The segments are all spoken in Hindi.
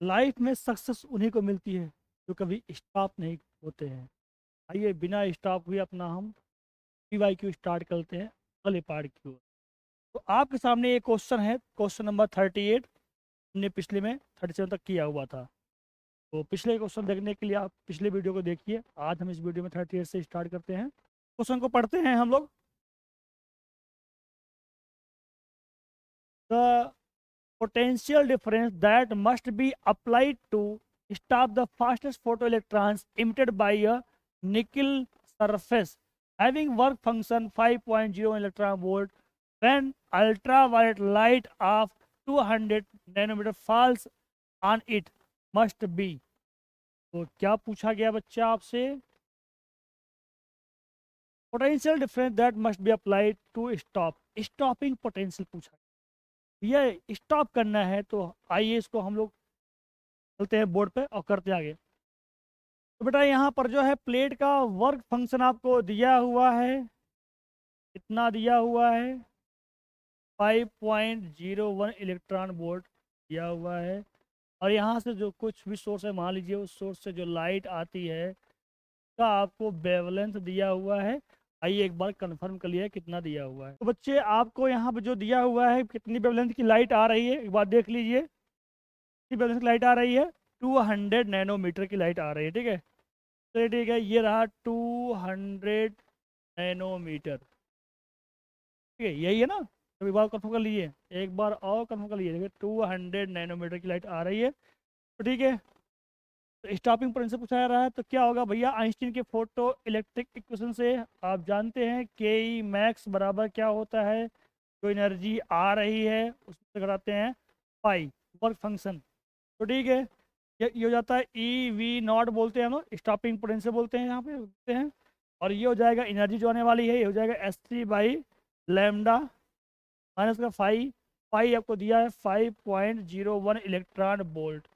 लाइफ में सक्सेस उन्हीं को मिलती है जो कभी स्टॉप नहीं होते हैं। आइए बिना स्टॉप हुए अपना हम PYQ स्टार्ट करते हैं अगले पार्ट की ओर। तो आपके सामने ये क्वेश्चन है, क्वेश्चन नंबर 38। हमने पिछले में 37 तक किया हुआ था। तो पिछले क्वेश्चन देखने के लिए आप पिछले वीडियो को देखिए। आज हम इस वीडियो में 38 से स्टार्ट करते हैं। क्वेश्चन को पढ़ते हैं हम लोग। The potential difference that must be applied to stop the fastest photoelectrons emitted by a nickel surface having work function 5.0 electron volt when ultraviolet light of 200 nanometer falls on it must be। तो क्या पूछा गया बच्चा आपसे? Potential difference that must be applied to stop, stopping potential पूछा। ये स्टॉप करना है तो आइए इसको हम लोग चलते हैं बोर्ड पे और करते आगे। तो बेटा यहाँ पर जो है प्लेट का वर्क फंक्शन आपको दिया हुआ है। कितना दिया हुआ है? 5.01 इलेक्ट्रॉन वोल्ट दिया हुआ है। और यहाँ से जो कुछ भी सोर्स है, मान लीजिए उस सोर्स से जो लाइट आती है का आपको वेवलेंथ दिया हुआ है। आइए एक बार कंफर्म कर लिया कितना दिया हुआ है। तो बच्चे आपको यहाँ पे जो दिया हुआ है कितनी वेवलेंथ की लाइट आ रही है, एक बार देख लीजिए। कितनी वेवलेंथ की लाइट आ रही है? 200 नैनोमीटर की लाइट आ रही है। ठीक है, तो ठीक है, ये रहा 200 नैनोमीटर। ठीक है, यही है ना? तो एक बार कंफर्म कर लीजिए, एक बार और कंफर्म कर लीजिए। देखिए 200 नैनोमीटर की लाइट आ रही है। तो ठीक है, तो स्टॉपिंग पॉइंट से पूछा जा रहा है तो क्या होगा भैया? आइंस्टीन के फोटो इलेक्ट्रिक इक्वेशन से आप जानते हैं के ई मैक्स बराबर क्या होता है? जो एनर्जी आ रही है उससे घटाते हैं पाई, वर्क फंक्शन। तो ठीक है, ये हो जाता है ई वी नॉट बोलते हैं हम लोग, स्टॉपिंग पोटेंशियल बोलते हैं यहाँ पे बोलते हैं। और ये हो जाएगा एनर्जी जो आने वाली है, ये हो जाएगा S3/λ माइनस का फाई। फाई आपको दिया है 5.01 इलेक्ट्रॉन वोल्ट।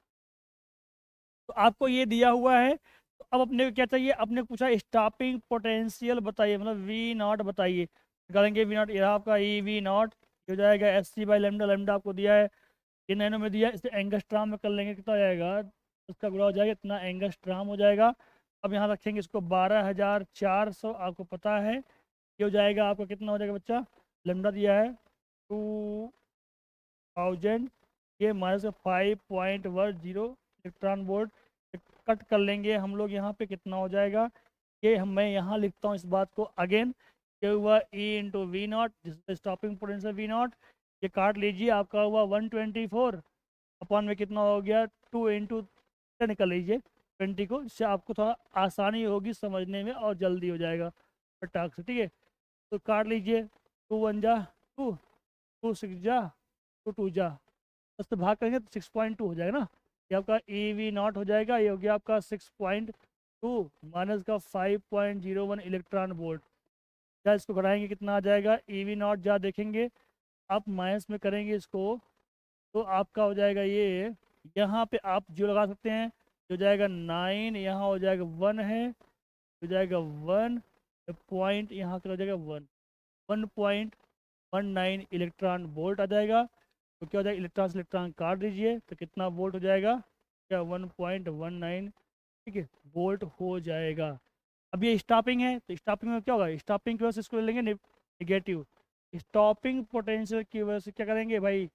तो आपको ये दिया हुआ है। तो अब अपने को क्या चाहिए? अपने को पूछा स्टॉपिंग पोटेंशियल बताइए, मतलब वी नॉट बताइए। करेंगे वी नॉट, ये आपका ई वी नॉट हो जाएगा S3/λ। लेमडा आपको दिया है, ये नैनो में दिया है, इसे एंगस्ट्राम में कर लेंगे कितना हो जाएगा? उसका गुणा हो जाएगा इतना एंगस्ट्राम हो जाएगा। अब यहाँ रखेंगे इसको 12,400, आपको पता है ये हो जाएगा आपका कितना हो जाएगा बच्चा? लेमडा दिया है 2000, ये माइनस 5.10 इलेक्ट्रॉन वोल्ट। कट कर लेंगे हम लोग यहाँ पे, कितना हो जाएगा? ये मैं यहाँ लिखता हूँ इस बात को अगेन, ये हुआ ई इंटू वी नॉट, जिससे स्टॉपिंग पोटेंशियल वी नॉट। ये काट लीजिए, आपका हुआ 124 अपॉन में कितना हो गया? 2 इंटू निकल लीजिए 20 को, इससे आपको थोड़ा आसानी होगी समझने में और जल्दी हो जाएगा फटाक से। ठीक है, तो काट लीजिए, 2 1 जा 2, 2 6 जा 2 2 जा, बस तो भाग करेंगे तो 6.2 हो जाएगा ना। ये आपका ई वी नॉट हो जाएगा, ये हो गया आपका 6.2 माइनस का 5.01 इलेक्ट्रॉन वोल्ट। क्या इसको घटाएंगे कितना आ जाएगा? ई वी नॉट जा देखेंगे, आप माइनस में करेंगे इसको तो आपका हो जाएगा ये, यहाँ पे आप जो लगा सकते हैं, हो जाएगा 9, यहाँ हो जाएगा 1 है, हो जाएगा 1 पॉइंट, यहाँ से हो जाएगा 1.19 इलेक्ट्रॉन वोल्ट आ जाएगा। तो क्या हो जाएगा? इलेक्ट्रॉन से इलेक्ट्रॉन काट दीजिए तो कितना वोल्ट हो जाएगा? क्या 1.19, ठीक है, वोल्ट हो जाएगा। अब ये स्टॉपिंग है तो स्टॉपिंग में क्या होगा? स्टॉपिंग की वजह से इसको ले लेंगे नेगेटिव। स्टॉपिंग पोटेंशियल की वजह से क्या करेंगे भाई?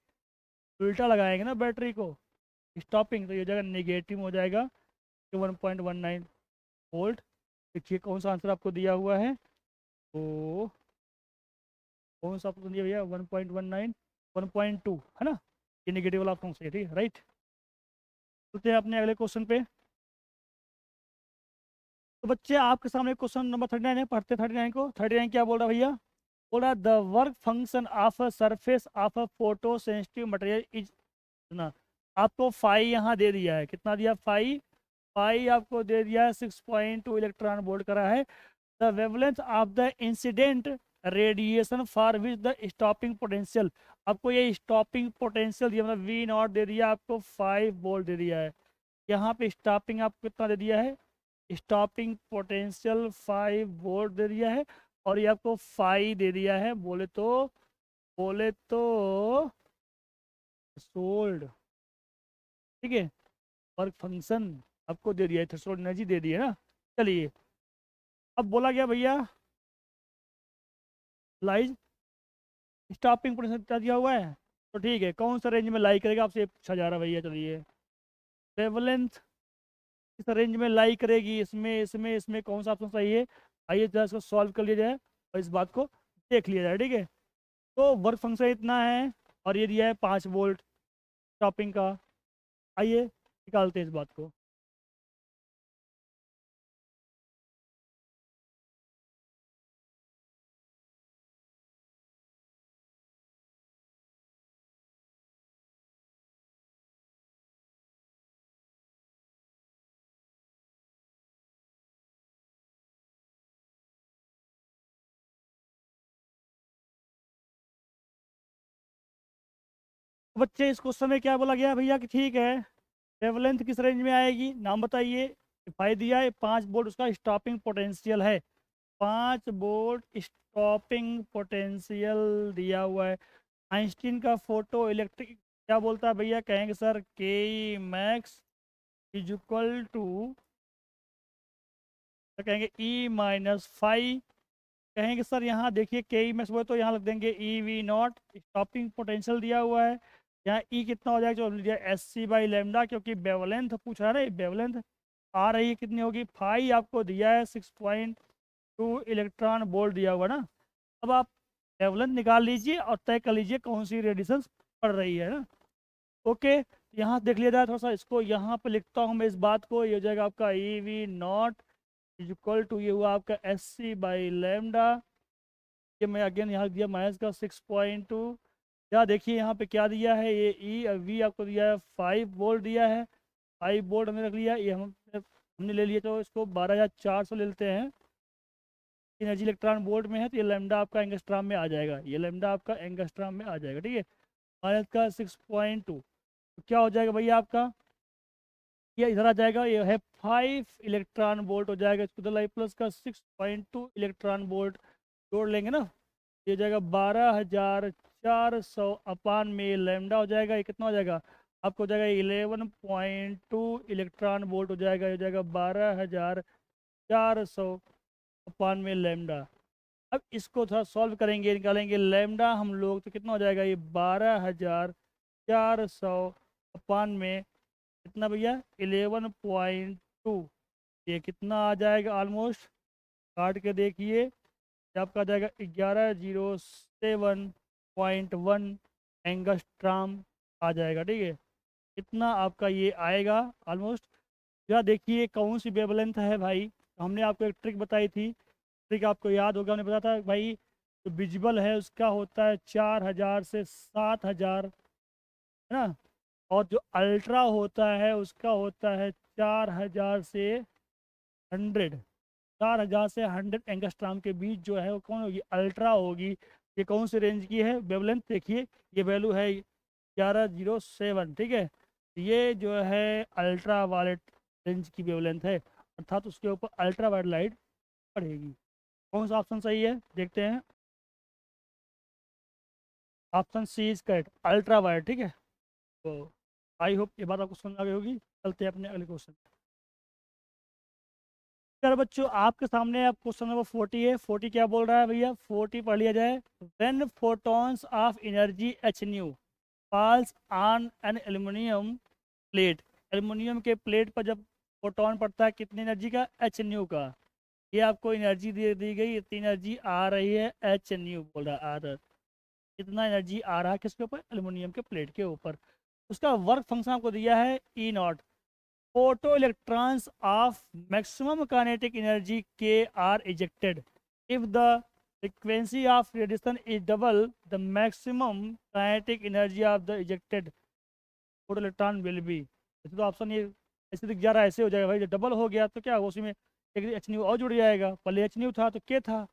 उल्टा लगाएंगे ना बैटरी को, स्टॉपिंग, तो ये हो जाएगा नेगेटिव हो जाएगा 1.19 वोल्ट। देखिए कौन सा आंसर आपको दिया हुआ है, तो कौन सा आपको दिया भैया? 1.19, 1.2 है ना, ये नेगेटिव वाला ऑप्शन सही है। ठीक है, राइट। चलते हैं अपने अगले क्वेश्चन पे। तो बच्चे आपके सामने क्वेश्चन नंबर 39 है, पढ़ते 39 को। 39 क्या बोल रहा है भैया? बोल रहा है the work function of a surface of a photo sensitive material is ना। आपको फाई यहाँ दे दिया है, कितना दिया? फाई, फाई आपको दे दिया है 6.2 इलेक्ट्रॉन वोल्ट करा है। The wavelength of the incident radiation for which the stopping potential, आपको ये स्टॉपिंग पोटेंशियल दिया, मतलब वी नॉट दे दिया आपको 5 वोल्ट दे दिया है। यहाँ पे स्टॉपिंग आपको कितना दे दिया है? स्टॉपिंग पोटेंशियल 5 वोल्ट दे दिया है। और ये आपको फाई दे दिया है, बोले तो सोल्ड। ठीक है, वर्क फंक्शन आपको दे दिया है, थ्रेशोल्ड एनर्जी दे दी है ना। चलिए अब बोला गया भैया लाइज स्टॉपिंग पोटेंशियल क्या दिया हुआ है, तो ठीक है कौन सा रेंज में लाई करेगा आपसे ये पूछा जा रहा है भैया। चलिए वेवलेंथ किस रेंज में लाई करेगी, इसमें इसमें इसमें कौन सा ऑप्शन सही है। आइए जरा इसको सॉल्व कर लिया जाए और इस बात को देख लिया जाए, ठीक है। तो वर्क फंक्शन इतना है और ये दिया है 5 वोल्ट स्टॉपिंग का। आइए निकालते हैं इस बात को। बच्चे इस क्वेश्चन में क्या बोला गया भैया कि ठीक है वेवलेंथ किस रेंज में आएगी, नाम बताइए। फाइव दिया है 5 वोल्ट उसका स्टॉपिंग पोटेंशियल है, 5 वोल्ट स्टॉपिंग पोटेंशियल दिया हुआ है। आइंस्टीन का फोटो इलेक्ट्रिक क्या बोलता है भैया, कहेंगे सर के मैक्स इज इक्वल टू, कहेंगे E-5। कहेंगे सर यहाँ देखिए के ई मैक्स बोले तो यहाँ लग देंगे EV0, स्टॉपिंग पोटेंशियल दिया हुआ है। यहाँ ई कितना हो जाएगा, जो दिया SC/λ, क्योंकि बेवलेंथ पूछ रहा है ना, बेवलेंथ आ रही है कितनी होगी, 5 आपको दिया है 6.2 इलेक्ट्रॉन वोल्ट दिया हुआ ना। अब आप बेवलेंथ निकाल लीजिए और तय कर लीजिए कौन सी रेडिएशन पड़ रही है ना। ओके यहाँ देख लिया जाए थोड़ा सा, इसको यहाँ पे लिखता हूँ मैं इस बात को, ये हो जाएगा आपका EV0 इज इक्वल टू, ये हुआ आपका SC/λ। ये मैं अगेन यहाँ दिया माइनस का 6.2। या देखिए यहाँ पे क्या दिया है, ये ई वी आपको दिया है 5 वोल्ट दिया है, 5 वोल्ट हमने रख लिया, ये हमने ले लिया, तो इसको 12,400 ले लेते हैं। एनर्जी इलेक्ट्रॉन वोल्ट में है तो ये लैम्डा आपका एंगस्ट्राम में आ जाएगा, ये लैम्डा आपका एंगस्ट्राम में आ जाएगा, ठीक है। माइनस का 6.2 तो क्या हो जाएगा भैया आपका, ये इधर आ जाएगा, ये है 5 इलेक्ट्रॉन वोल्ट हो जाएगा, इसको तो प्लस का 6.2 इलेक्ट्रॉन वोल्ट जोड़ लेंगे ना, ये हो जाएगा 12,400 अपान में लैम्डा हो जाएगा, ये कितना हो जाएगा आपको, हो जाएगा 11.2 इलेक्ट्रॉन वोल्ट हो जाएगा, ये हो जाएगा 12,400 अपान में लैम्डा। अब इसको थोड़ा सॉल्व करेंगे, निकालेंगे लैम्डा हम लोग, तो कितना हो जाएगा ये 12,400 अपान में कितना भैया 11.2, ये कितना आ जाएगा ऑलमोस्ट, काट के देखिए ये आपका आ जाएगा 1107.1 एंगस्ट्राम आ जाएगा, ठीक है। इतना आपका ये आएगा ऑलमोस्ट। या देखिए कौन सी वेवलेंथ है भाई, हमने आपको एक ट्रिक बताई थी, ट्रिक आपको याद होगा, हमने बताया था भाई जो विजिबल है उसका होता है 4,000 से 7,000 है ना, और जो अल्ट्रा होता है उसका होता है 4,000 से 100, 4,000 से 100 एंगस्ट्राम के बीच जो है वो कौन होगी, अल्ट्रा होगी। ये कौन सी रेंज की है वेवलेंथ, देखिए ये वैल्यू है 1107, ठीक है। ये जो है अल्ट्रा वायलेट रेंज की वेवलेंथ है, अर्थात उसके ऊपर अल्ट्रा वायलेट लाइट पड़ेगी। कौन सा ऑप्शन सही है देखते हैं, option C is correct, ultraviolet, ठीक है। तो आई होप ये बात आपको समझ आ गई होगी। चलते हैं अपने अगले क्वेश्चन। चलो बच्चों आपके सामने अब क्वेश्चन नंबर 40 है। 40 क्या बोल रहा है भैया, 40 पढ़ लिया जाए। When photons of energy H new falls on an aluminium plate, aluminium के प्लेट पर जब फोटोन पड़ता है कितनी एनर्जी का, एच न्यू का। ये आपको एनर्जी दे दी गई, इतनी एनर्जी आ रही है, एच न्यू बोल रहा है आदर, इतना एनर्जी आ रहा है किसके ऊपर, एल्यूमिनियम के प्लेट के ऊपर। उसका वर्क फंक्शन आपको दिया है E0। photo electrons of maximum kinetic energy K are ejected if the frequency of radiation is double the maximum kinetic energy of the ejected photo electron will be। ऐसे तो ऑप्शन ये ऐसे दिख जा रहा है, ऐसे हो जाएगा भाई, जब डबल हो गया तो क्या होगा, उसी में एक एच न्यू और जुड़ जाएगा, पहले एच न्यू था तो के था,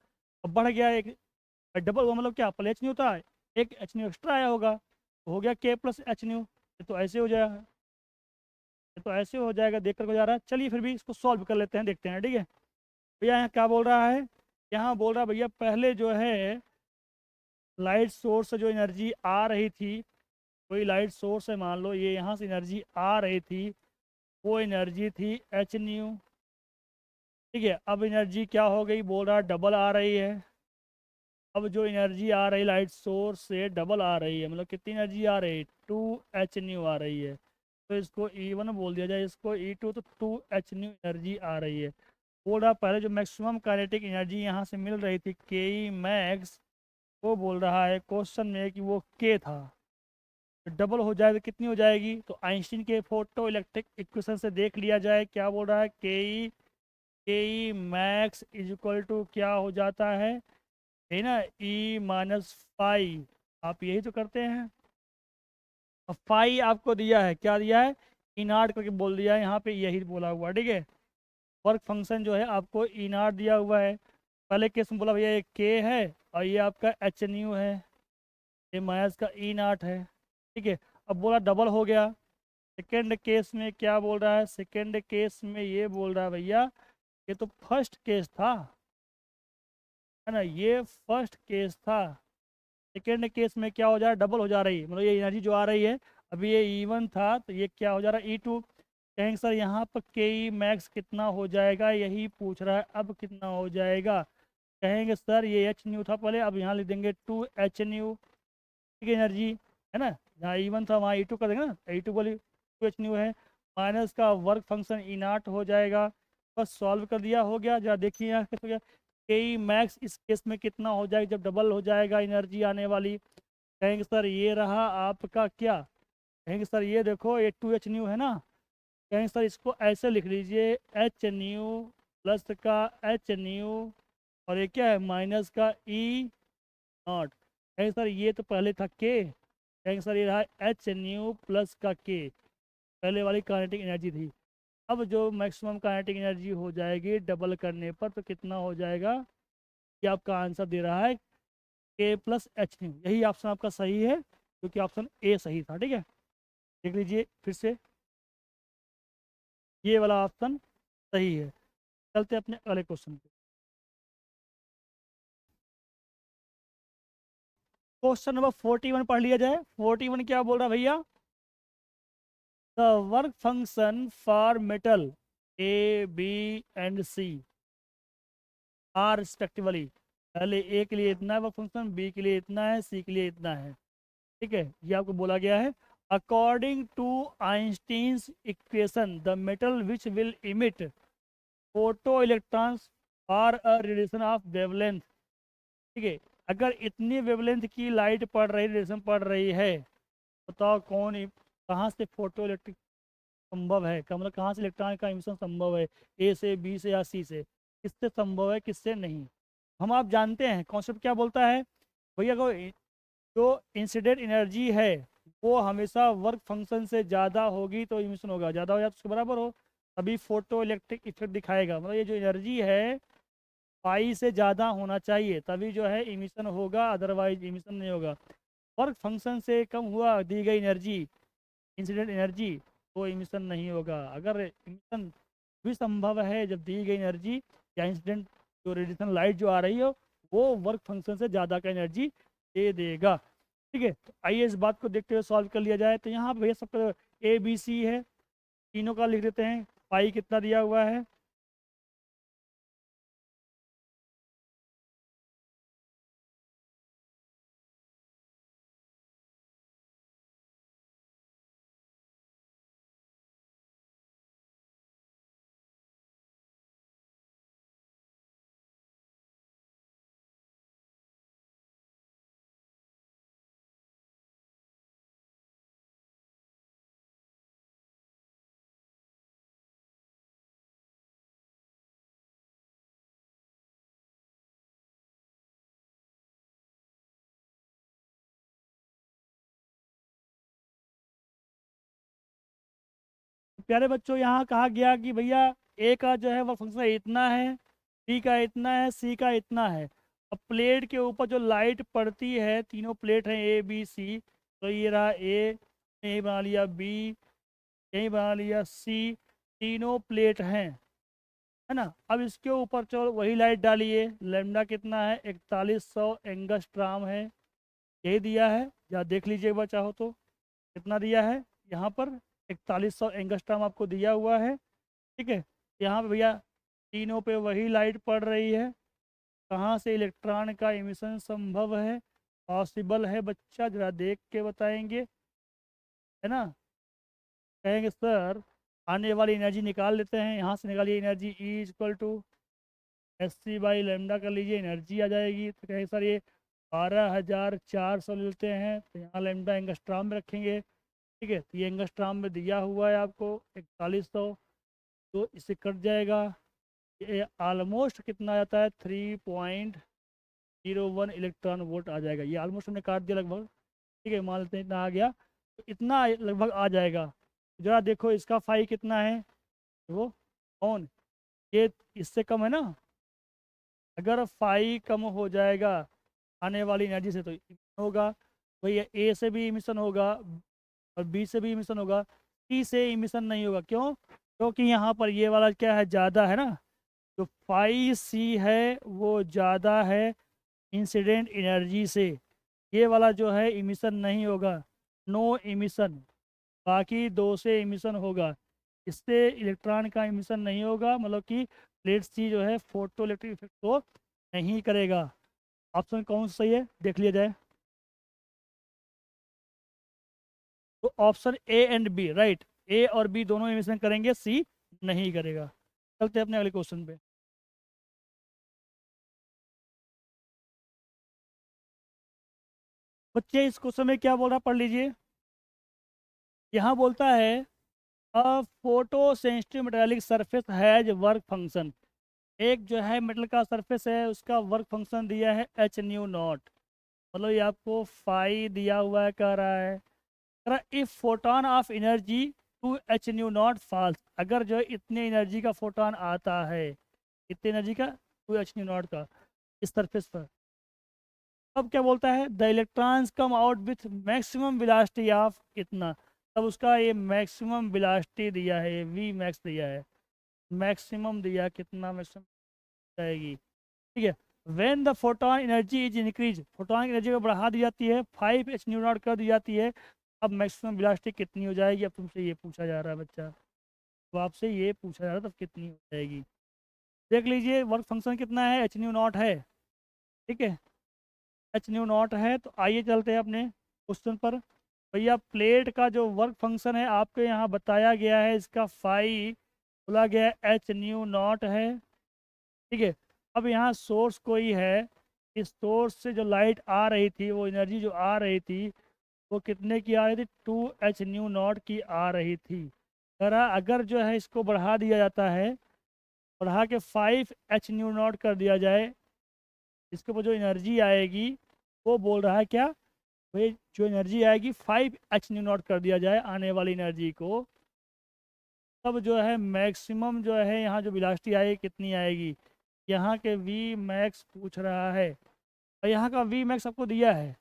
अब बढ़ गया एक, डबल हुआ मतलब क्या, पहले एच न्यू था एक एच न्यू एक्स्ट्रा आया होगा, तो हो गया के प्लस एच न्यू, तो ऐसे हो जाएगा, तो ऐसे हो जाएगा, देख कर हो जा रहा है। चलिए फिर भी इसको सॉल्व कर लेते हैं, देखते हैं, ठीक है। भैया यहाँ क्या बोल रहा है, यहाँ बोल रहा है भैया पहले जो है लाइट सोर्स से जो एनर्जी आ रही थी, कोई लाइट सोर्स है मान लो, ये यहाँ से एनर्जी आ रही थी, वो एनर्जी थी एच न्यू। ठीक है, अब एनर्जी क्या हो गई, बोल रहा डबल आ रही है। अब जो एनर्जी आ रही लाइट सोर्स से डबल आ रही है, मतलब कितनी एनर्जी आ रही है, 2 H आ रही है। तो इसको E1 बोल दिया जाए, इसको E2, तो 2 H एनर्जी आ रही है। बोल रहा पहले जो मैक्सिमम काइनेटिक एनर्जी यहाँ से मिल रही थी के ई मैक्स, वो बोल रहा है क्वेश्चन में कि वो के था। तो डबल हो जाए तो कितनी हो जाएगी, तो आइंस्टीन के फोटो इलेक्ट्रिक इक्वेशन से देख लिया जाए। क्या बोल रहा है, के E max is equal to क्या हो जाता है ना, E-5। आप यही तो करते हैं। अब फाई आपको दिया है, क्या दिया है, E0 करके बोल दिया है, यहाँ पे यही बोला हुआ है। ठीक है, वर्क फंक्शन जो है आपको E0 दिया हुआ है। पहले केस में बोला भैया ये के है और ये आपका एच न्यू है, ये माइनस का E0 है। ठीक है, अब बोला डबल हो गया। सेकेंड केस में क्या बोल रहा है, सेकेंड केस में ये बोल रहा है भैया ये तो फर्स्ट केस था, है ना, ये फर्स्ट केस था। सेकेंड केस में क्या हो जा रहा है, डबल हो जा रही है, मतलब ये एनर्जी जो आ रही है, अभी ये E1 था तो ये क्या हो जा रहा है, E2। कहेंगे सर यहाँ पर के ई मैक्स कितना हो जाएगा, यही पूछ रहा है, अब कितना हो जाएगा। कहेंगे सर ये एच न्यू था पहले, अब यहाँ लिख देंगे 2 H। ठीक है, एनर्जी है ना, जहाँ E1 था वहाँ E2 कर देंगे ना, E2 बोली 2 H है। माइनस का वर्क फंक्शन E0 हो जाएगा। बस सॉल्व कर दिया, हो गया। जरा देखिए यहाँ कैसे हो गया, के ई मैक्स इस केस में कितना हो जाएगा जब डबल हो जाएगा एनर्जी आने वाली। कहेंगे सर ये रहा आपका क्या, कहेंगे सर ये देखो ये 2 H है ना। कहेंगे सर इसको ऐसे लिख लीजिए, H प्लस का H और ये क्या है माइनस का E0। कहेंगे सर ये तो पहले था के, कहेंगे सर ये रहा H प्लस का के, पहले वाली काइनेटिक एनर्जी थी। अब जो मैक्सिमम काइनेटिक एनर्जी हो जाएगी डबल करने पर तो कितना हो जाएगा, ये आपका आंसर दे रहा है K+H। यही ऑप्शन आपका सही है, क्योंकि ऑप्शन ए सही था। ठीक है, देख लीजिए फिर से, ये वाला ऑप्शन सही है। चलते अपने अगले क्वेश्चन पे। क्वेश्चन नंबर 41 पढ़ लिया जाए। 41 क्या बोल रहा है भैया, the work function for metal A B and C are respectively. पहले ए के लिए इतना है वर्क फंक्शन, बी के लिए इतना है, सी के लिए इतना है। ठीक है, ये आपको बोला गया है। According to Einstein's equation the metal which will emit photoelectrons for a radiation of wavelength. ठीक है, अगर इतनी वेवलेंथ की लाइट पड़ रही, रेडिएशन पड़ रही है, बताओ कहाँ से फोटो इलेक्ट्रिक संभव है, मतलब कहाँ से इलेक्ट्रॉन का इमिशन संभव है, ए से, बी से या सी से, किससे संभव है किससे नहीं। हम आप जानते हैं कॉन्सेप्ट क्या बोलता है भैया को, जो इंसिडेंट एनर्जी है वो हमेशा वर्क फंक्शन से ज़्यादा होगी तो इमिशन होगा, ज़्यादा हो जाए तो उसके बराबर हो, तभी फोटो इलेक्ट्रिक इफेक्ट दिखाएगा। मतलब ये जो एनर्जी है पाई से ज़्यादा होना चाहिए तभी जो है इमिशन होगा, अदरवाइज इमिशन नहीं होगा। वर्क फंक्शन से कम हुआ दी गई एनर्जी, इंसिडेंट एनर्जी, तो इमिशन नहीं होगा। अगर इमिशन भी संभव है जब दी गई एनर्जी या इंसिडेंट जो रेडिएशन लाइट जो आ रही हो वो वर्क फंक्शन से ज़्यादा का एनर्जी दे देगा। ठीक है, तो आइए इस बात को देखते हुए सॉल्व कर लिया जाए। तो यहाँ पे भैया सबका ए बी सी है, तीनों का लिख देते हैं। पाई कितना दिया हुआ है, प्यारे बच्चों यहाँ कहा गया कि भैया ए का जो है वो फंक्शन इतना है, बी का इतना है, सी का इतना है। अब प्लेट के ऊपर जो लाइट पड़ती है, तीनों प्लेट हैं ए बी सी, तो ये रहा ए, यही बना लिया बी, यही बना लिया सी, तीनों प्लेट हैं, है ना। अब इसके ऊपर चलो वही लाइट डालिए, लेमडा कितना है 4100 एंगस्ट्राम है, यही दिया है, या देख लीजिए एक बार चाहो तो कितना दिया है यहाँ पर 4100 एंगस्ट्रॉम आपको दिया हुआ है, ठीक है। यहाँ पे भैया तीनों पे वही लाइट पड़ रही है। कहाँ से इलेक्ट्रॉन का इमिशन संभव है, पॉसिबल है बच्चा, जरा देख के बताएंगे, है ना। कहेंगे सर आने वाली एनर्जी निकाल लेते हैं, यहाँ से निकालिए energy E equal to SC/λ कर लीजिए, एनर्जी आ जाएगी। तो कहेंगे सर ये 12,400 लेते हैं, तो यहाँ लैम्डा एंगस्ट्रॉम में रखेंगे, ठीक है। तो ये एंगस्ट्रॉम में दिया हुआ है आपको 4100, तो इससे कट जाएगा, ये ऑलमोस्ट कितना आता है 3.01 इलेक्ट्रॉन वोल्ट आ जाएगा। ये ऑलमोस्ट हमने काट दिया लगभग, ठीक है, मान लेते हैं इतना आ गया, तो इतना लगभग आ जाएगा। जरा देखो इसका फाई कितना है, वो ऑन, ये इससे कम है ना। अगर फाई कम हो जाएगा आने वाली एनर्जी से तो इमिशन होगा, वही ए से भी इमिशन होगा और बी से भी इमिशन होगा, सी से इमिशन नहीं होगा। क्यों? क्योंकि यहाँ पर ये वाला क्या है, ज़्यादा है ना, जो फाई सी है वो ज़्यादा है इंसिडेंट एनर्जी से। ये वाला जो है इमिशन नहीं होगा, नो इमिशन। बाकी दो से इमिशन होगा, इससे इलेक्ट्रॉन का इमिशन नहीं होगा, मतलब कि प्लेट सी जो है फोटो इलेक्ट्रिक इफेक्ट को नहीं करेगा। ऑप्शन कौन सा सही है देख लिया जाए। तो option A and B right, A और बी दोनों इमिशन करेंगे, सी नहीं करेगा। चलते हैं अपने अगले क्वेश्चन पे। बच्चे इस क्वेश्चन में क्या बोल रहा है पढ़ लीजिए। यहाँ बोलता है a photosensitive metallic surface has work function. एक जो है मेटल का सरफेस है, उसका वर्क फंक्शन दिया है h/0, मतलब ये आपको फाई दिया हुआ है, कह रहा है if photon of energy to h/0 falls, अगर जो है इतने एनर्जी का फोटोन आता है, इतने एनर्जी का 2h/0 का इस सरफेस पर, तब क्या बोलता है the electrons come out with maximum velocity of इतना, तब उसका ये मैक्सिमम वेलोसिटी दिया है, ये वी मैक्स दिया है, मैक्सिमम दिया कितना मैक्सिमम जाएगी, ठीक है। When the photon energy is increase, photon की एनर्जी को बढ़ा दी जाती है, 5h/0 कर दी जाती है, अब मैक्सिमम वेलोसिटी कितनी हो जाएगी, अब तुमसे ये पूछा जा रहा है बच्चा, तो आपसे ये पूछा जा रहा है तब कितनी हो जाएगी। देख लीजिए वर्क फंक्शन कितना है, h/0 है, ठीक है, h/0 है। तो आइए चलते हैं अपने क्वेश्चन पर। भैया प्लेट का जो वर्क फंक्शन है आपको यहाँ बताया गया है, इसका फाई बोला गया है h/0 है, ठीक है। अब यहाँ सोर्स कोई है, इस सोर्स से जो लाइट आ रही थी, वो एनर्जी जो आ रही थी वो कितने की आ रही थी, 2h/0 की आ रही थी। करा अगर जो है इसको बढ़ा दिया जाता है, बढ़ा के 5h/0 कर दिया जाए, इसके ऊपर जो एनर्जी आएगी वो बोल रहा है क्या, भाई जो एनर्जी आएगी 5h/0 कर दिया जाए आने वाली एनर्जी को, तब जो है मैक्सिमम जो है यहाँ जो वेलोसिटी आएगी कितनी आएगी, यहाँ के वी मैक्स पूछ रहा है, और यहाँ का वी मैक्स आपको दिया है,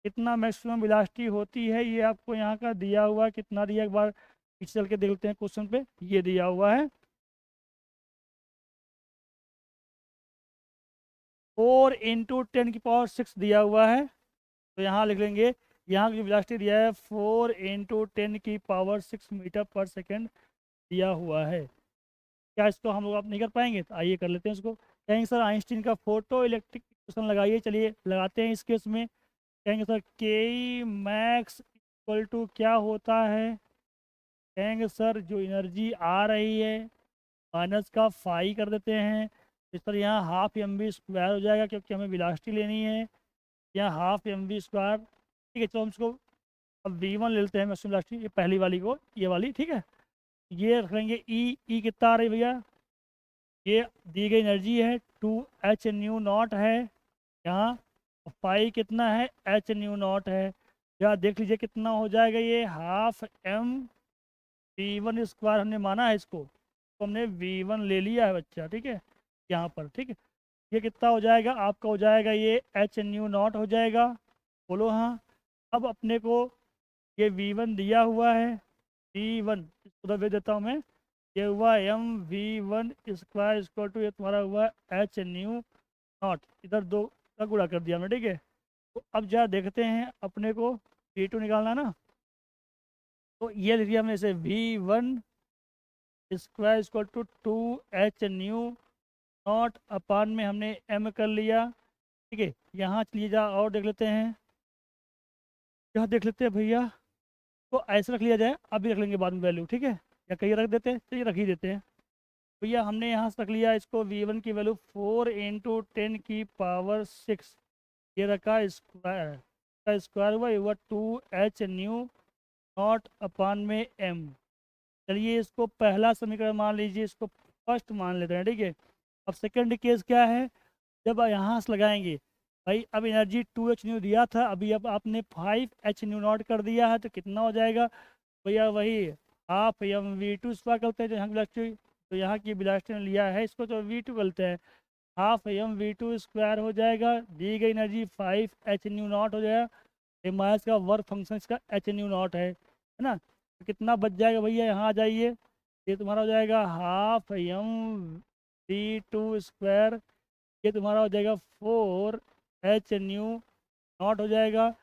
कितना मैक्सिमम वेलोसिटी होती है ये आपको यहाँ का दिया हुआ है, कितना दिया एक बार पीछे चल के देखते हैं क्वेश्चन पे, ये दिया हुआ है 4 × 10⁶ दिया हुआ है। तो यहाँ लिख लेंगे, यहाँ की जो वेलोसिटी दिया है 4 × 10⁶ मीटर/सेकेंड दिया हुआ है। क्या इसको हम लोग आप नहीं कर पाएंगे, तो आइए कर लेते हैं इसको। कहेंगे सर आइंस्टीन का फोटो इलेक्ट्रिक इक्वेशन लगाइए, चलिए लगाते हैं इस केस में। कहेंगे सर के मैक्स इक्वल टू क्या होता है, कहेंगे सर जो एनर्जी आ रही है माइनस का फाई कर देते हैं, इस पर यहाँ ½ mv² हो जाएगा क्योंकि हमें वेलोसिटी लेनी है, यहाँ ½ mv², ठीक है। चलो हम इसको अब V1 ले लेते हैं मैक्सिमम वेलोसिटी, ये पहली वाली को, ये वाली, ठीक है। ये रख लेंगे ई कितना आ रही है भैया, ये दी गई एनर्जी है 2h/0 है यहाँ, फाई कितना है h/0 है, या देख लीजिए कितना हो जाएगा, ये ½ mv1² हमने माना है इसको, तो हमने V1 ले लिया है बच्चा, ठीक है, यहाँ पर, ठीक है। ये कितना हो जाएगा आपका, हो जाएगा ये h/0 हो जाएगा, बोलो हाँ। अब अपने को ये V1 दिया हुआ है, V1 उधर भेज देता हूँ मैं, ये हुआ mv1² इक्वल टू ये तुम्हारा हुआ h/0, इधर दो का गुणा कर दिया हमने, ठीक है। तो अब जरा देखते हैं अपने को V2 निकालना ना, तो ये लिख दिया हमने इसे V1 square equal to 2h not upon में हमने m कर लिया। ठीक है, यहाँ चलिए जा और देख लेते हैं, यहाँ देख लेते हैं भैया। तो ऐसे रख लिया जाए, अभी रख लेंगे बाद में वैल्यू, ठीक है, या कहीं रख देते हैं, चलिए रख ही देते हैं। भैया हमने यहाँ से रख लिया इसको V1 की वैल्यू 4 × 10⁶, ये रखा स्क्वायर का स्क्वायर हुआ 2h नॉट अपान में m। चलिए इसको पहला समीकरण मान लीजिए, इसको फर्स्ट मान लेते हैं, ठीक है। अब सेकंड केस क्या है, जब यहाँ से लगाएंगे भाई, अब एनर्जी 2h दिया था, अभी अब आपने 5h नॉट कर दिया है, तो कितना हो जाएगा भैया, वही हाफ mv2 स्क्वायर करते हैं जो यहाँ वेलोसिटी, तो यहाँ की वेलोसिटी ने लिया है इसको तो v2 बोलते हैं, हाफ mv2 स्क्वायर हो जाएगा, दी गई एनर्जी 5h नॉट हो जाएगा, मास का वर्क फंक्शन इसका h नॉट है ना। तो कितना बच जाएगा भैया, यहाँ आ जाइए, ये तुम्हारा हो जाएगा हाफ mv2 स्क्वायर, ये तुम्हारा हो जाएगा 4h नॉट हो जाएगा,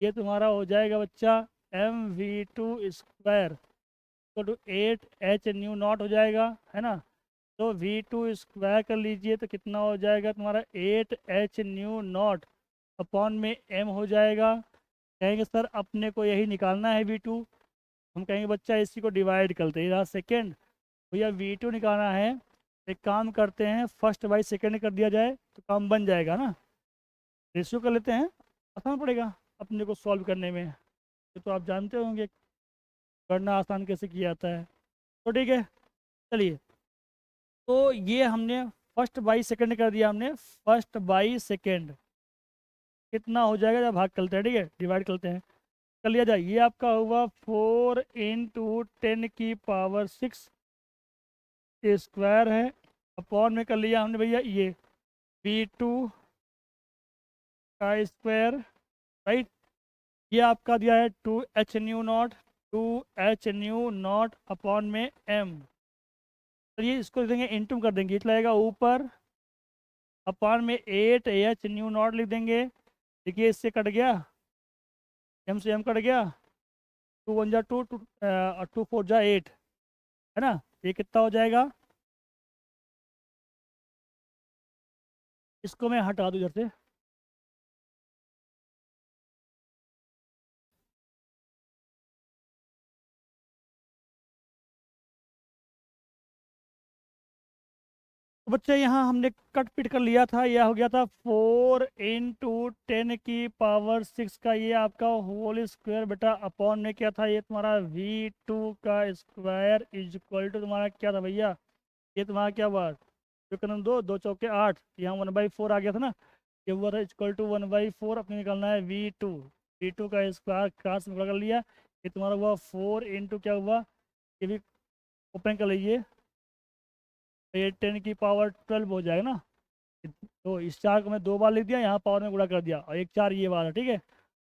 ये तुम्हारा हो जाएगा बच्चा mv2 स्क्वायर तो 8h नॉट हो जाएगा, है ना। तो v2 स्क्वायर कर लीजिए तो कितना हो जाएगा तुम्हारा 8h नॉट अपॉन में m हो जाएगा। कहेंगे सर अपने को यही निकालना है v2, हम कहेंगे बच्चा इसी को डिवाइड करते हैं, इधर सेकेंड भैया v2 निकालना है, एक काम करते हैं फर्स्ट बाई सेकेंड कर दिया जाए तो काम बन जाएगा ना, रेशियो कर लेते हैं, आसान पड़ेगा अपने को सॉल्व करने में, ये तो आप जानते होंगे करना आसान कैसे किया जाता है। तो ठीक है, चलिए, तो ये हमने फर्स्ट बाई सेकेंड कर दिया, हमने फर्स्ट बाई सेकेंड कितना हो जाएगा जब भाग करते हैं, ठीक है, डिवाइड करते हैं, कर लिया जाए, ये आपका हुआ 4 × 10⁶ स्क्वायर है, अपॉन में कर लिया हमने भैया ये v2 का स्क्वायर, राइट, ये आपका दिया है 2h not, 2h not upon में m। तो ये इसको लिख देंगे इंटू कर देंगे, इतना लगेगा ऊपर अपॉन में 8h नॉट लिख देंगे। देखिए इससे कट गया, m से m कट गया, 2 × 1 = 2, 2 4 = 8, है ना, ये कितना हो जाएगा, इसको मैं हटा दूँ इधर से, तो बच्चे यहाँ हमने कट पिट कर लिया था, यह हो गया था 4 × 10⁶ का ये आपका होल स्क्वायर बेटा, अपॉन में क्या था, ये तुम्हारा v2 का स्क्वायर इज इक्वल टू तुम्हारा क्या था भैया, ये तुम्हारा क्या हुआ, जो कदम 2 2 चौके 8, यहाँ 1/4 आ गया था ना, ये हुआ था इक्वल टू 1/4, अपने निकालना है v2 का स्क्वायर क्रॉस में कर लिया, ये तुम्हारा हुआ 4 क्या हुआ, ये भी ओपन कर लीजिए, तो ये 10⁻12 हो जाएगा ना। तो इस 4 को मैं 2 बार लिख दिया, यहाँ पावर में गुणा कर दिया, और एक 4 ये वाला, ठीक है।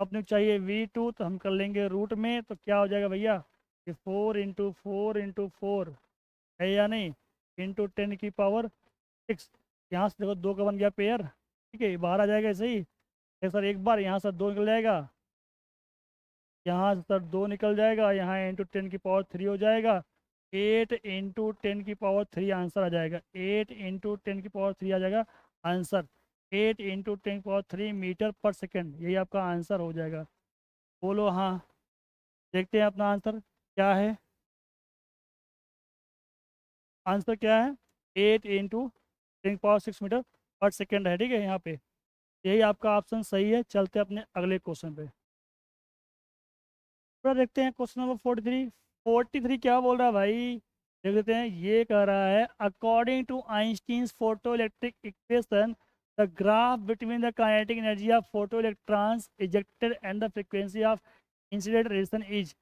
अपने को चाहिए v2, तो हम कर लेंगे रूट में, तो क्या हो जाएगा भैया, ये 4 × 4 × 4 है या नहीं, इंटू 10⁻6, यहाँ से देखो 2 का बन गया पेयर, ठीक है, ये बाहर आ जाएगा ऐसे ही, सर एक बार यहाँ से 2 निकल जाएगा, यहाँ से सर 2 निकल जाएगा, यहाँ इंटू 10⁻3 हो जाएगा, 8 × 10⁻3 आंसर आ जाएगा, 8 × 10⁻3 आ जाएगा आंसर, 8 × 10⁻3 मीटर पर सेकेंड, यही आपका आंसर हो जाएगा। बोलो हाँ, देखते हैं अपना आंसर क्या है, आंसर क्या है 8 × 10⁻6 मीटर पर सेकेंड है, ठीक है, यहाँ पे यही आपका ऑप्शन सही है। चलते हैं अपने अगले क्वेश्चन पे, पूरा देखते हैं क्वेश्चन नंबर 43 क्या बोल रहा है भाई, देख लेते हैं। ये कह रहा है according to Einstein's photoelectric equation the graph between the kinetic energy of photoelectrons ejected and the frequency of incident radiation is,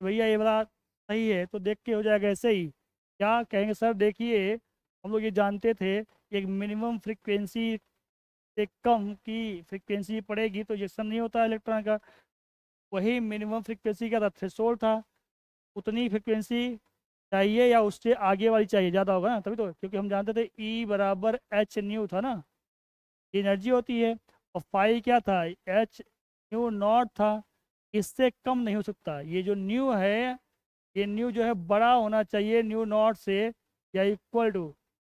भैया ये वाला सही है तो देख के हो जाएगा ऐसे ही, क्या कहेंगे सर, देखिए हम लोग ये जानते थे एक मिनिमम फ्रीक्वेंसी से कम की फ्रीक्वेंसी पड़ेगी तो इजेक्शन नहीं होता इलेक्ट्रॉन का, वही मिनिमम फ्रीक्वेंसी का थ्रेशोल्ड था, उतनी फ्रीक्वेंसी चाहिए या उससे आगे वाली चाहिए, ज़्यादा होगा ना तभी तो, क्योंकि हम जानते थे E = h था ना, एनर्जी होती है, और फाई क्या था, h नॉट था, इससे कम नहीं हो सकता। ये जो न्यू है, ये न्यू जो है बड़ा होना चाहिए न्यू नॉट से, या इक्वल टू,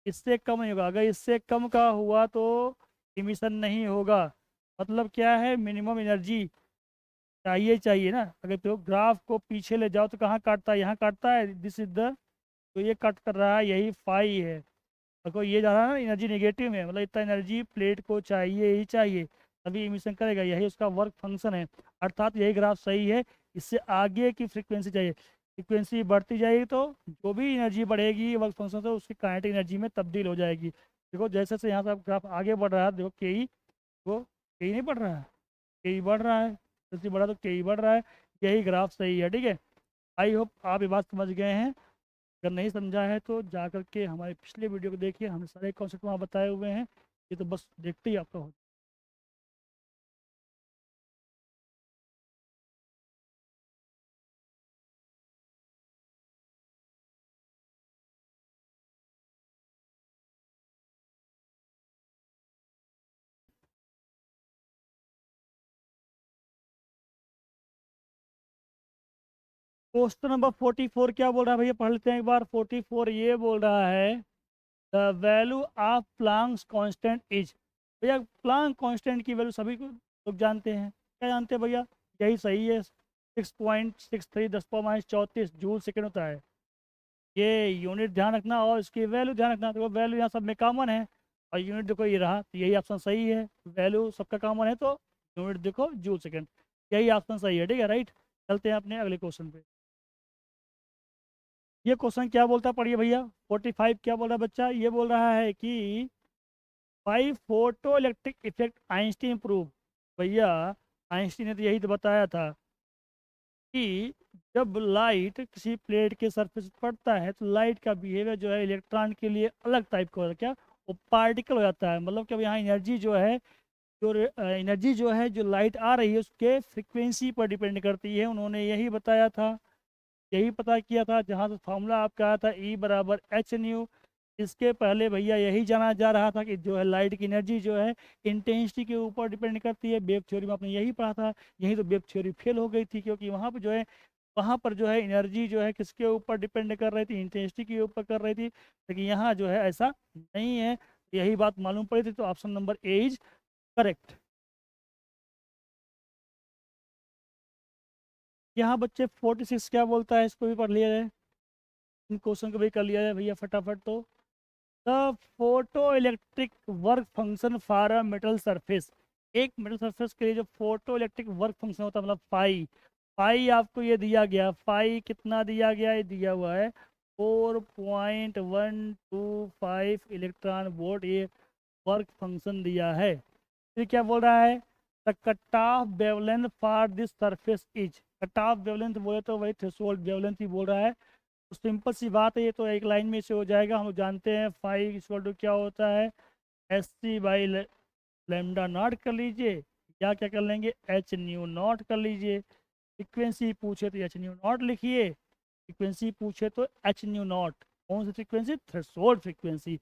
इससे कम नहीं होगा। अगर इससे कम का हुआ तो इमिशन नहीं होगा। मतलब क्या है, मिनिमम एनर्जी चाहिए चाहिए ना। अगर तो ग्राफ को पीछे ले जाओ तो कहाँ काटता है, यहाँ काटता है, दिस इज द, तो ये कट कर रहा है, यही फाई है। अगर ये जा रहा है ना एनर्जी नेगेटिव में, मतलब इतना एनर्जी प्लेट को चाहिए ही चाहिए, तभी इमिशन करेगा, यही उसका वर्क फंक्शन है। अर्थात यही ग्राफ सही है। इससे आगे की फ्रीक्वेंसी चाहिए, फ्रीक्वेंसी बढ़ती जाएगी तो जो भी एनर्जी बढ़ेगी वर्क फंक्शन से उसकी काइनेटिक एनर्जी में तब्दील हो जाएगी। देखो जैसे जैसे यहाँ से ग्राफ आगे बढ़ रहा है, देखो के ई, वो के ई नहीं बढ़ रहा है, के ई बढ़ रहा है, फ्रीक्वेंसी बढ़ा तो के ई बढ़ रहा है। यही ग्राफ सही है, ठीक है। आई होप आप ये बात समझ गए हैं। अगर नहीं समझा है तो जा करके हमारे पिछले वीडियो को देखिए, हमने सारे कॉन्सेप्ट वहाँ बताए हुए हैं। ये तो बस देखते ही आपका हो। क्वेश्चन नंबर 44 क्या बोल रहा है भैया, पढ़ लेते हैं एक बार। 44 ये बोल रहा है, the value of Planck's constant is. भैया प्लांक कांस्टेंट की वैल्यू सभी को लोग जानते हैं, क्या जानते हैं भैया, यही सही है, 6.63 10⁻34 जूल सेकेंड होता है। ये यूनिट ध्यान रखना और इसकी वैल्यू ध्यान रखना। देखो वैल्यू यहाँ सब में कॉमन है, और यूनिट देखो ये रहा, तो यही ऑप्शन सही है। वैल्यू सबका कॉमन है तो यूनिट देखो जूल सेकेंड, यही ऑप्शन सही है, ठीक है, राइट। चलते हैं अपने अगले क्वेश्चन पे। ये क्वेश्चन क्या बोलता है, पढ़िए भैया। 45 क्या बोल रहा है बच्चा, ये बोल रहा है कि by photo electric effect Einstein prove. भैया आइंस्टीन ने तो यही तो बताया था कि जब लाइट किसी प्लेट के सरफेस पर पड़ता है तो लाइट का बिहेवियर जो है इलेक्ट्रॉन के लिए अलग टाइप का होता है। क्या, वो पार्टिकल हो जाता है। मतलब कि अब यहाँ एनर्जी जो है, जो एनर्जी जो है, जो लाइट आ रही है उसके फ्रिक्वेंसी पर डिपेंड करती है। उन्होंने यही बताया था, यही पता किया था। जहाँ से फॉर्मूला आपका आया था ई बराबर एच न्यू, इसके पहले भैया यही जाना जा रहा था कि जो है लाइट की एनर्जी जो है इंटेंसिटी के ऊपर डिपेंड करती है। वेव थ्योरी में आपने यही पढ़ा था। यही तो वेव थ्योरी फेल हो गई थी, क्योंकि वहाँ पर जो है, वहाँ पर जो है एनर्जी जो है किसके ऊपर डिपेंड कर रही थी, इंटेंसिटी के ऊपर कर रही थी। लेकिन यहाँ जो है ऐसा नहीं है। यही बात मालूम पड़ी थी, तो option number A is correct. यहाँ बच्चे 46 क्या बोलता है, इसको भी पढ़ लिया जाए, इन क्वेश्चन को भी कर लिया जाए भैया फटाफट। तो the photo electric work function for a metal surface, एक मेटल सरफेस के लिए जो फोटो इलेक्ट्रिक वर्क फंक्शन होता है, मतलब फाई, फाई आपको ये दिया गया, फाई कितना दिया गया, ये दिया हुआ है 4.125 इलेक्ट्रॉन वोल्ट, ये वर्क फंक्शन दिया है। फिर क्या बोल रहा है, the cut off wavelength for this surface is. Cut off wavelength बोले तो वही थ्रेशोल्ड वेवलेंथ ही बोल रहा है। तो सिंपल सी बात है, ये तो एक लाइन में से हो जाएगा। हम लोग जानते हैं फाइव इक्वल टू क्या होता है, S C by lambda naught कर लीजिए, या क्या कर लेंगे, एच न्यू नॉट कर लीजिए। फ्रिक्वेंसी पूछे तो एच न्यू नॉट लिखिए, फ्रिक्वेंसी पूछे तो एच न्यू नॉट। कौन सी फ्रिक्वेंसी, थ्रेशोल्ड फ्रिक्वेंसी।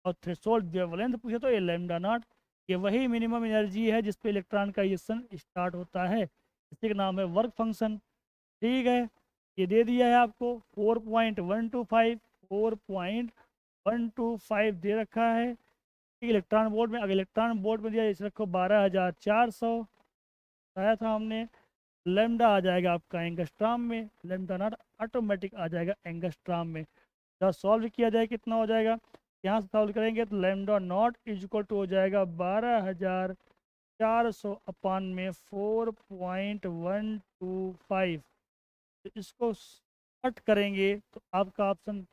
और थ्रेशोल्ड वेवलेंथ पूछे तो ये लेमडा नॉट। ये वही मिनिमम एनर्जी है जिस पे इलेक्ट्रॉन का इजेक्शन स्टार्ट होता है, इसी का नाम है वर्क फंक्शन। ठीक है, ये दे दिया है आपको 4.125, 4.125 दे रखा है। इलेक्ट्रॉन वोल्ट में, अगर इलेक्ट्रॉन वोल्ट में दिया इसे रखो 12,400 बताया था हमने। लेमडा आ जाएगा आपका एंगस्ट्राम में, लेमडा नॉट ऑटोमेटिक आ जाएगा एंगस्ट्राम में। जब सॉल्व किया जाए कितना हो जाएगा, यहाँ से सॉल्व करेंगे तो lambda naught is equal to हो जाएगा 12,400 अपान में 4.125। तो इसको कट करेंगे तो आपका ऑप्शन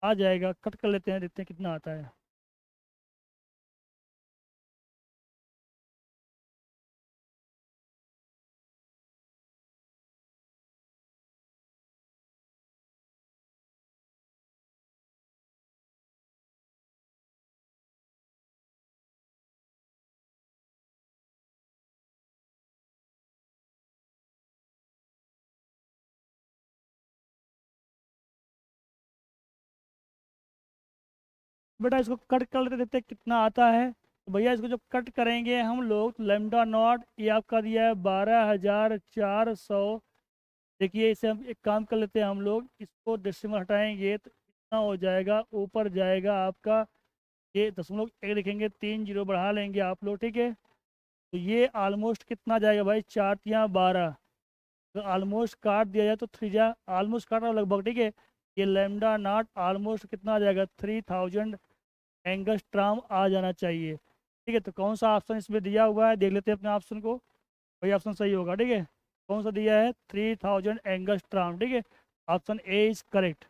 आ जाएगा। कट कर लेते हैं, देखते हैं कितना आता है। बेटा इसको कट कर लेते, देखते हैं कितना आता है। तो भैया इसको जब कट करेंगे हम लोग, तो लेमडा नॉट ये आपका दिया है 12,400। देखिए इसे हम एक काम कर लेते हैं, हम लोग इसको डेसिमल हटाएंगे तो कितना हो जाएगा, ऊपर जाएगा आपका, ये 0.1 लिखेंगे, 3 जीरो बढ़ा लेंगे आप लोग, ठीक है। तो ये ऑलमोस्ट कितना जाएगा भाई, 4 या 12, तो ऑलमोस्ट काट दिया जाए तो 3 ऑलमोस्ट काट रहा हूँ लगभग, ठीक है। ये लेमडा नॉट ऑलमोस्ट कितना आ जाएगा, 3000 एंगस्ट्राम आ जाना चाहिए, ठीक है। तो कौन सा ऑप्शन इसमें दिया हुआ है देख लेते हैं अपने ऑप्शन को, वही ऑप्शन सही होगा, ठीक है। कौन सा दिया है, 3000 एंगस्ट्राम, ठीक है। Option A is correct.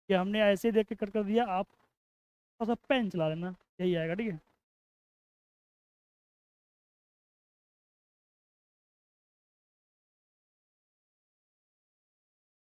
ये हमने ऐसे ही देख के कट कर दिया, आप थोड़ा सा पेन चला लेना, यही आएगा, ठीक है।